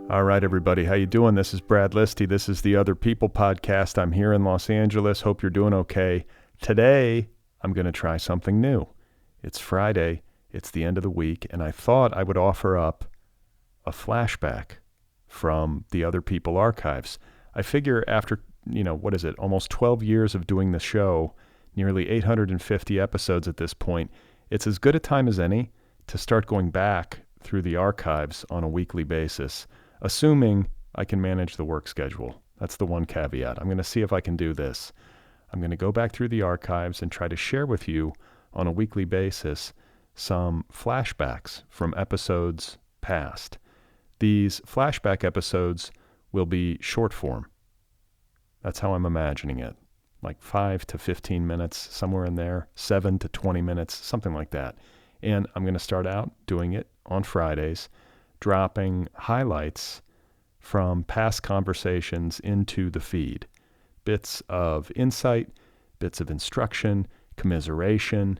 All right, everybody. How you doing? This is Brad Listi. This is the Otherppl podcast. I'm here in Los Angeles. Hope you're doing okay. Today, I'm going to try something new. It's Friday. It's the end of the week, and I thought I would offer up a flashback from the Otherppl archives. I figure after, almost 12 years of doing the show, nearly 850 episodes at this point, it's as good a time as any to start going back through the archives on a weekly basis, assuming I can manage the work schedule. That's the one caveat. I'm going to see if I can do this. I'm going to go back through the archives and try to share with you on a weekly basis some flashbacks from episodes past. These flashback episodes will be short form. That's how I'm imagining it. Like 5 to 15 minutes, somewhere in there, 7 to 20 minutes, something like that. And I'm going to start out doing it on Fridays, dropping highlights from past conversations into the feed. Bits of insight, bits of instruction, commiseration,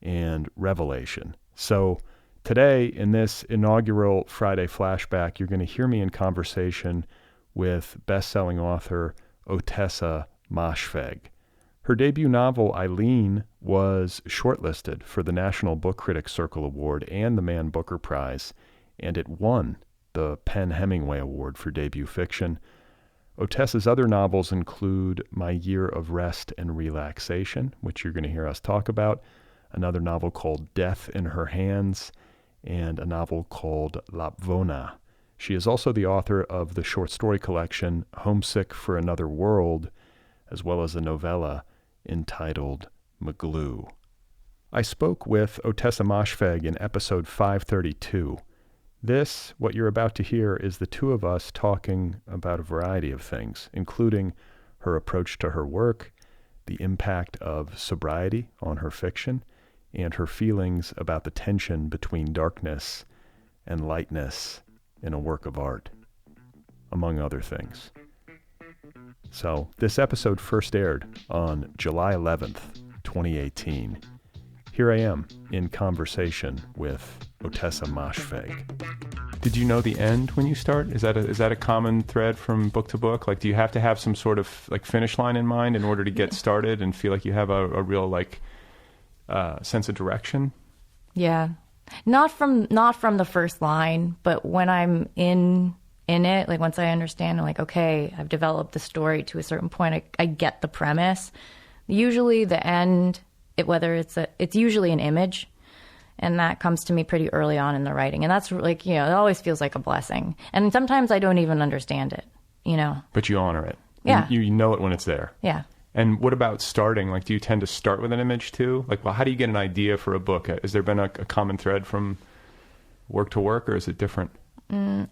and revelation. So today, in this inaugural Friday flashback, you're going to hear me in conversation with bestselling author Ottessa Moshfegh. Her debut novel, Eileen, was shortlisted for the National Book Critics Circle Award and the Man Booker Prize, and it won the Hemingway Award for debut fiction. Ottessa's other novels include My Year of Rest and Relaxation, which you're going to hear us talk about, another novel called Death in Her Hands, and a novel called Lapvona. She is also the author of the short story collection Homesick for Another World, as well as a novella entitled McGlue. I spoke with Ottessa Moshfegh in episode 532. This, what you're about to hear, is the two of us talking about a variety of things, including her approach to her work, the impact of sobriety on her fiction, and her feelings about the tension between darkness and lightness in a work of art, among other things. So this episode first aired on July 11th, 2018. Here I am in conversation with Ottessa Moshfegh. Did you know the end when you start? Is that a common thread from book to book? Like, do you have to have some sort of like finish line in mind in order to get started and feel like you have a real sense of direction? Yeah, not from the first line, but when I'm in it, like once I understand, I'm like, okay, I've developed the story to a certain point. I get the premise. Usually the end, it's usually an image, and that comes to me pretty early on in the writing. And that's like, it always feels like a blessing. And sometimes I don't even understand it, But you honor it. Yeah. You know it when it's there. Yeah. And what about starting? Like, do you tend to start with an image too? Like, well, how do you get an idea for a book? Has there been a common thread from work to work, or is it different?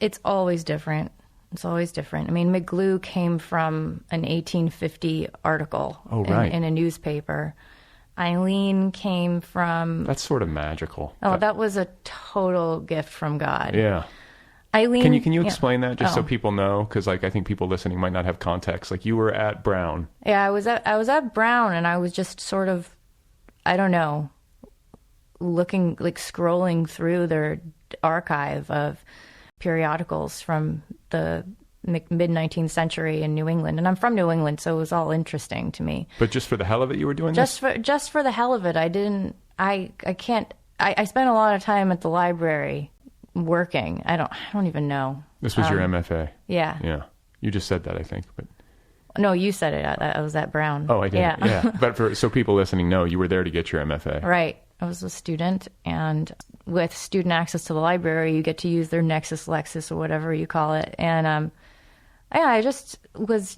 It's always different. It's always different. I mean, McGlue came from an 1850 article in a newspaper. Eileen came from... That's sort of magical. Oh, that was a total gift from God. Yeah. Eileen... Can you explain that just so people know? Because I think people listening might not have context. Like, you were at Brown. Yeah, I was at Brown, and I was just sort of, I don't know, scrolling through their archive of periodicals from the mid-19th century in New England. And I'm from New England, so it was all interesting to me. But just for the hell of it, you were doing this? Just for the hell of it. I spent a lot of time at the library working. I don't even know. This was your MFA? Yeah. Yeah. You just said that, I think. But no, you said it. I was at Brown. Oh, I did. Yeah. But so people listening know, you were there to get your MFA. Right. I was a student, and with student access to the library, you get to use their Nexus Lexus or whatever you call it. And I just was,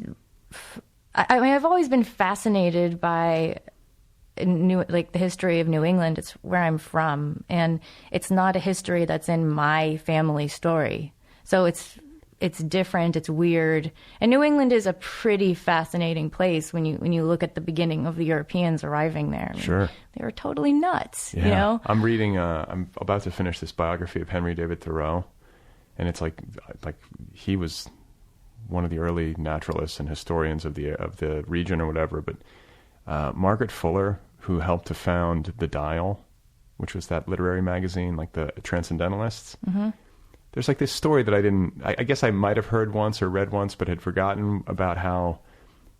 I've always been fascinated by the history of New England. It's where I'm from, and it's not a history that's in my family story. So it's different, it's weird. And New England is a pretty fascinating place when you look at the beginning of the Europeans arriving there. Sure. They were totally nuts, Yeah. I'm reading, I'm about to finish this biography of Henry David Thoreau, and it's like he was one of the early naturalists and historians of the region or whatever, but Margaret Fuller, who helped to found The Dial, which was that literary magazine, like the Transcendentalists, there's like this story that I guess I might have heard once or read once, but had forgotten about how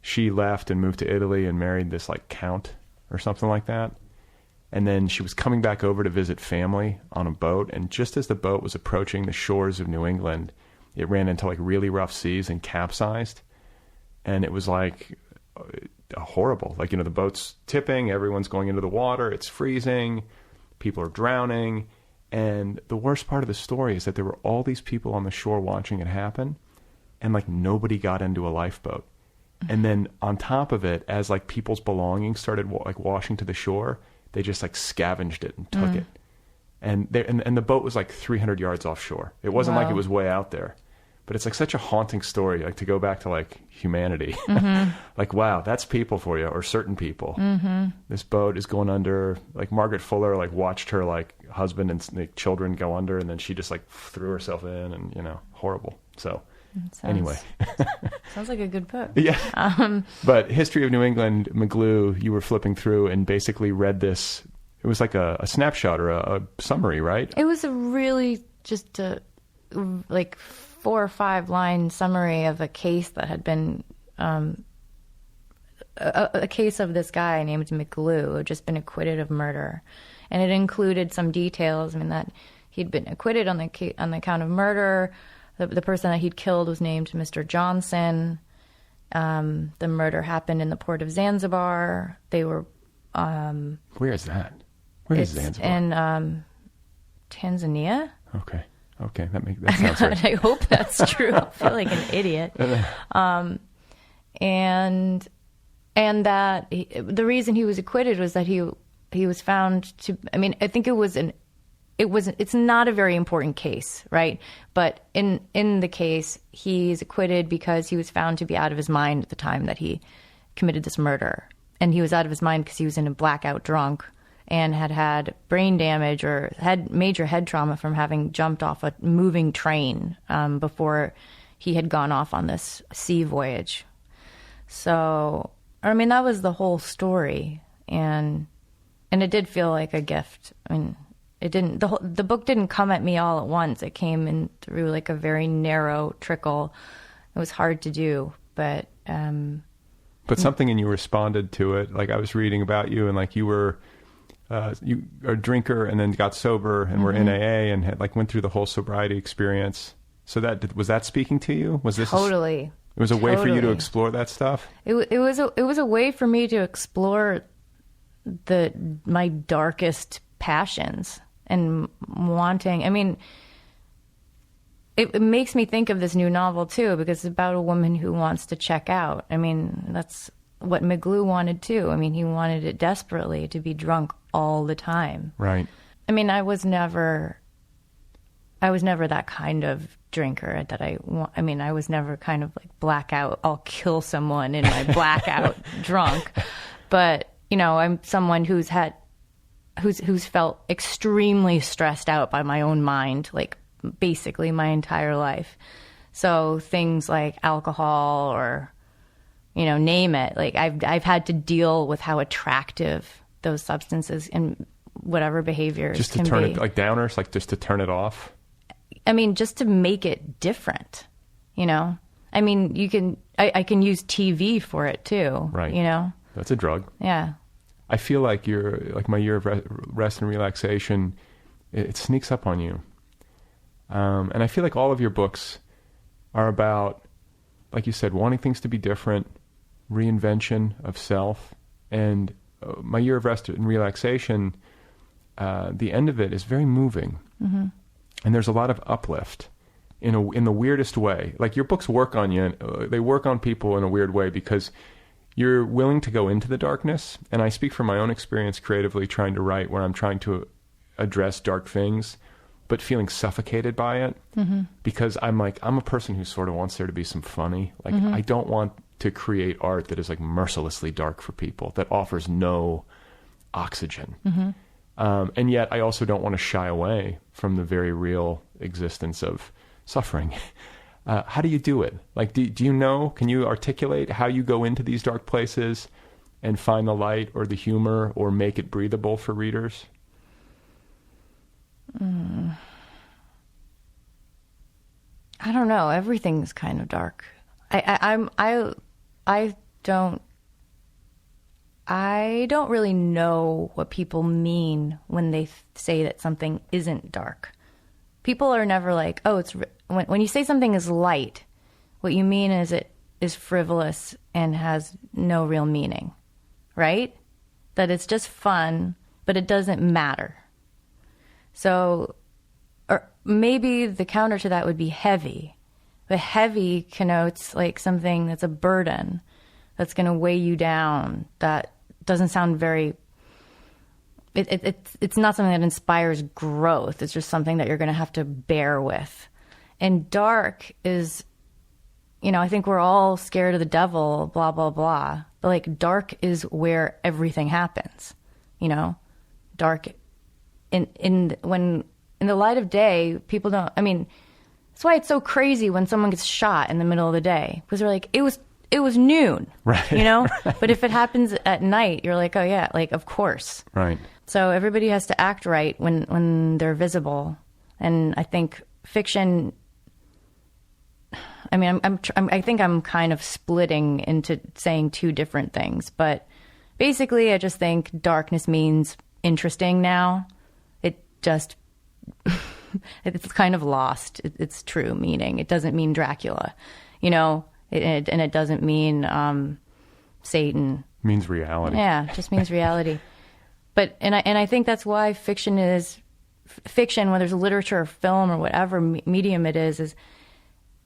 she left and moved to Italy and married this like count or something like that. And then she was coming back over to visit family on a boat. And just as the boat was approaching the shores of New England, it ran into like really rough seas and capsized. And it was like horrible. Like, you know, the boat's tipping, everyone's going into the water, it's freezing, people are drowning. And the worst part of the story is that there were all these people on the shore watching it happen, and like nobody got into a lifeboat. And then on top of it, as like people's belongings started like washing to the shore, they just like scavenged it and took it. And the boat was like 300 yards offshore. It wasn't like it was way out there. But it's like such a haunting story, like to go back to like humanity. Like, wow, that's people for you, or certain people. This boat is going under. Like Margaret Fuller, like watched her like husband and like, children go under, and then she just like threw herself in, and you know, horrible. So anyway, sounds like a good book. Yeah. But History of New England, McGlue, you were flipping through and basically read this. It was like a snapshot or a summary, right? It was a really just a like 4 or 5 line summary of a case that had been a case of this guy named McGlue who had just been acquitted of murder, and it included some details. I mean, that he'd been acquitted on the count of murder. The person that he'd killed was named Mr. Johnson. The murder happened in the port of Zanzibar. They were where is that? Where is Zanzibar? In Tanzania. Okay, that sounds right. I hope that's true. I feel like an idiot. And that the reason he was acquitted was that he was found to. I mean, I think it's not a very important case, right? But in the case, he's acquitted because he was found to be out of his mind at the time that he committed this murder, and he was out of his mind because he was in a blackout drunk and had brain damage or had major head trauma from having jumped off a moving train before he had gone off on this sea voyage. So, I mean, that was the whole story, and it did feel like a gift. I mean, it didn't. The book didn't come at me all at once. It came in through like a very narrow trickle. It was hard to do, but something in you responded to it. Like I was reading about you, and like you were. You are a drinker and then got sober and were in AA and had like went through the whole sobriety experience. So was that speaking to you? Was this totally? It was a way for you to explore that stuff. It was a way for me to explore my darkest passions and wanting. I mean, it makes me think of this new novel too, because it's about a woman who wants to check out. I mean, that's what McGlue wanted too. I mean, he wanted it desperately to be drunk all the time. Right. I mean, I was never that kind of drinker I was never kind of like blackout, I'll kill someone in my blackout drunk. But, you know, I'm someone who's felt extremely stressed out by my own mind, like basically my entire life. So things like alcohol or, you know, name it. Like I've had to deal with how attractive those substances and whatever behaviors just to turn it like downers, like just to turn it off. I mean, just to make it different, you know. I mean, I can use TV for it too, right? You know, that's a drug. Yeah. I feel like my year of rest and relaxation, it sneaks up on you, and I feel like all of your books are about, like you said, wanting things to be different, reinvention of self, and my year of rest and relaxation, the end of it is very moving, and there's a lot of uplift in the weirdest way. Like your books work on you; they work on people in a weird way because you're willing to go into the darkness. And I speak from my own experience creatively, trying to write where I'm trying to address dark things, but feeling suffocated by it because I'm a person who sort of wants there to be some funny. Like I don't want to create art that is like mercilessly dark for people, that offers no oxygen. And yet I also don't want to shy away from the very real existence of suffering. How do you do it? Like, do you know, can you articulate how you go into these dark places and find the light or the humor or make it breathable for readers? I don't know. Everything's kind of dark. I don't really know what people mean when they say that something isn't dark. People are never like, oh, when you say something is light, what you mean is it is frivolous and has no real meaning, right? That it's just fun, but it doesn't matter. So, or maybe the counter to that would be heavy. But heavy connotes like something that's a burden, that's going to weigh you down, that doesn't sound very... It's not something that inspires growth. It's just something that you're going to have to bear with. And dark is, I think we're all scared of the devil, blah, blah, blah. But like dark is where everything happens, dark in the light of day, people don't, that's why it's so crazy when someone gets shot in the middle of the day, because they're like, it was noon, right? Right. But if it happens at night, you're like, oh yeah, like, of course. Right. So everybody has to act right when they're visible. And I think fiction, I think I'm kind of splitting into saying two different things, but basically I just think darkness means interesting now. It just, it's kind of lost its true meaning. It doesn't mean Dracula, and it doesn't mean Satan. It means reality. Yeah, it just means reality. But and I think that's why fiction is fiction, whether it's literature or film or whatever medium it is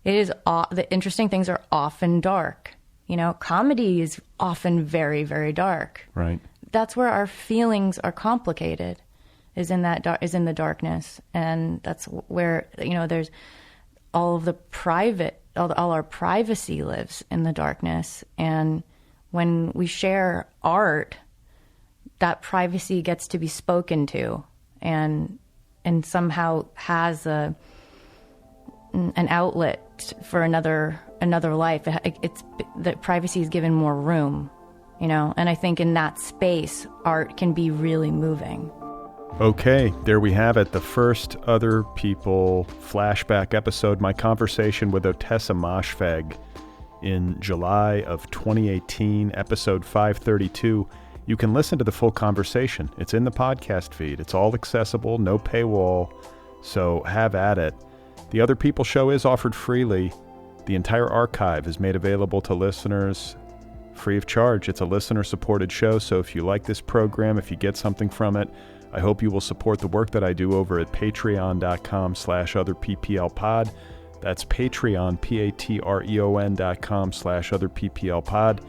the interesting things are often dark. Comedy is often very, very dark. Right. That's where our feelings are complicated, is in the darkness, and that's where there's all of the private, all our privacy lives in the darkness. And when we share art, that privacy gets to be spoken to, and somehow has an outlet for another life. It's that privacy is given more room, and I think in that space, art can be really moving. Okay, there we have it. The first Otherppl flashback episode, my conversation with Ottessa Moshfegh in July of 2018, episode 532. You can listen to the full conversation. It's in the podcast feed. It's all accessible, no paywall, so have at it. The Otherppl show is offered freely. The entire archive is made available to listeners free of charge. It's a listener-supported show, so if you like this program, if you get something from it, I hope you will support the work that I do over at patreon.com/otherpplpod. That's Patreon, patreon.com/otherpplpod.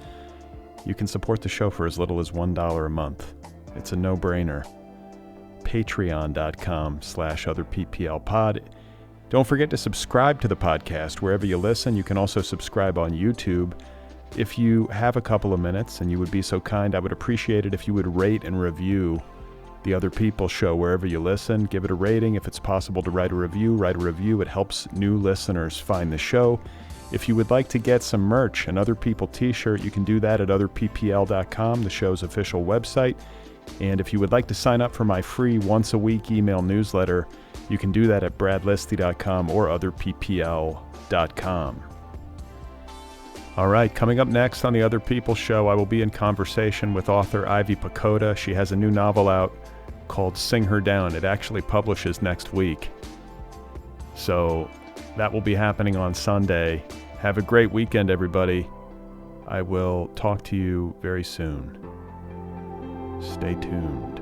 You can support the show for as little as $1 a month. It's a no-brainer. Patreon.com/otherpplpod. Don't forget to subscribe to the podcast wherever you listen. You can also subscribe on YouTube. If you have a couple of minutes and you would be so kind, I would appreciate it if you would rate and review the Otherppl show wherever you listen. Give it a rating. If it's possible to write a review. It helps new listeners find the show. If you would like to get some merch, an Otherppl t-shirt, you can do that at otherppl.com, the show's official website. And if you would like to sign up for my free once-a-week email newsletter, you can do that at bradlisti.com or otherppl.com. All right, coming up next on the Otherppl show, I will be in conversation with author Ivy Pacoda. She has a new novel out called Sing Her Down. It actually publishes next week. So that will be happening on Sunday. Have a great weekend, everybody. I will talk to you very soon. Stay tuned.